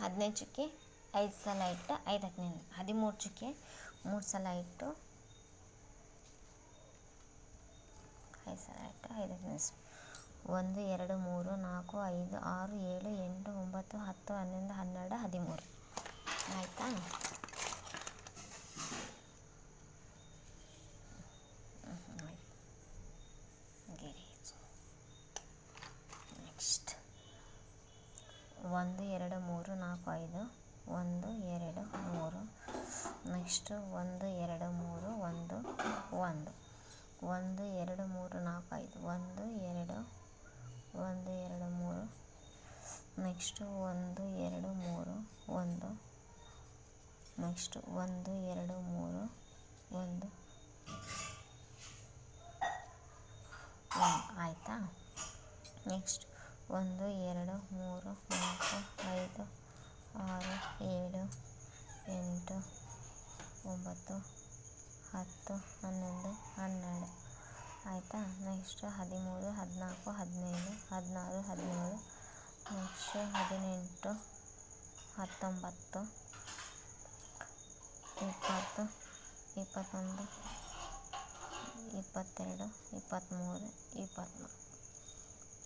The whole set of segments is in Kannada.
15 ಚುಕ್ಕಿ 5 ಸಲ ಇಟ್ಟು 5ಕ್ಕೆ ನೆನೆ 13 ಚುಕ್ಕಿ 3 ಸಲ ಇಟ್ಟು 5 ಸಲ ಇಟ್ಟು 5ಕ್ಕೆ ನೆನೆಸು 1 2 3 4 5 6 7 8 9 10 11 12 13 ಆಯಿತಾ. ನೆಕ್ಸ್ಟ್ 1 2 3 4 5 1 2 3 ನೆಕ್ಸ್ಟ್ 1 2 3 1 1 1 2 3 4 5 1 2 1 2 3 ನೆಕ್ಸ್ಟ್ 1 2 3 1 ನೆಕ್ಸ್ಟ್ 1 2 3 1 ಆಯಿತಾ. ನೆಕ್ಸ್ಟ್ 1 2 3 4 5 6 7 8 9 10 11 12 ಆಯಿತಾ. ನೆಕ್ಸ್ಟ್ 13 14 15 16 17 ನೆಕ್ಸ್ಟ್ 18 19 20 21 22 23 24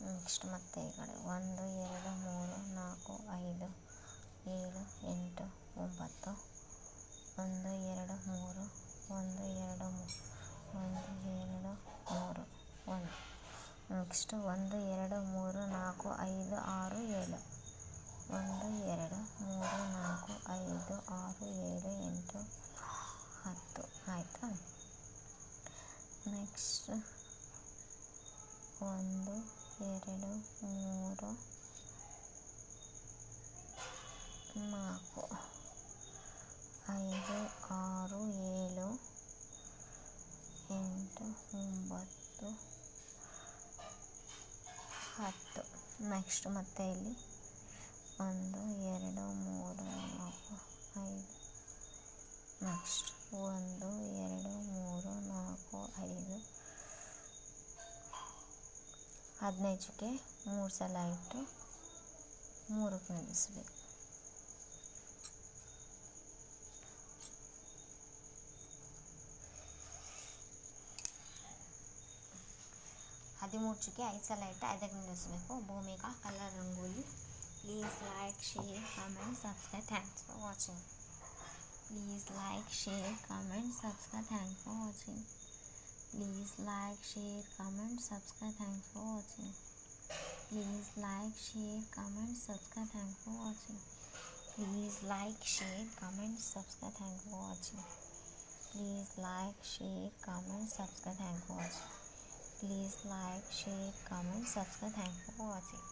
ನೆಕ್ಸ್ಟ್ ಮತ್ತೆ ಈ ಕಡೆ 1 2 3 4 5 7 8 9 1 2 3 1 2 3 1 2 3 1 ನೆಕ್ಸ್ಟ್ 1 2 3 4 5 6 7 1 2 3 4 5 6 7 8 10 ಆಯಿತಾ. ನೆಕ್ಸ್ಟ್ 1 2 3 4 5 6 7 8 9 10 ನೆಕ್ಸ್ಟ್ ಮತ್ತೆ ಇಲ್ಲಿ 1 2 3 4 5 ನೆಕ್ಸ್ಟ್ 1 2 3 4 5 15 ಚುಕ್ಕೆ 3 ಸಲ ಇಟ್ಟು 3ಕ್ಕೆ ನಿಲ್ಲಿಸಬೇಕು. 13 ಚುಕ್ಕೆ 5 ಸಲ ಇಟ್ಟು 5ಕ್ಕೆ ನಿಲ್ಲಿಸಬೇಕು. Bhumika colour rangoli. Please like share comment subscribe. Thanks for watching. Please like, share, comment, subscribe. Thanks for watching. Please like, share, comment, subscribe. Thanks for watching. Please like, share, comment, subscribe. Thanks for watching. Please like, share, comment, subscribe. Thanks for watching. Please like, share, comment, subscribe. Thanks for watching. Please like, share, comment, subscribe. Thanks for watching.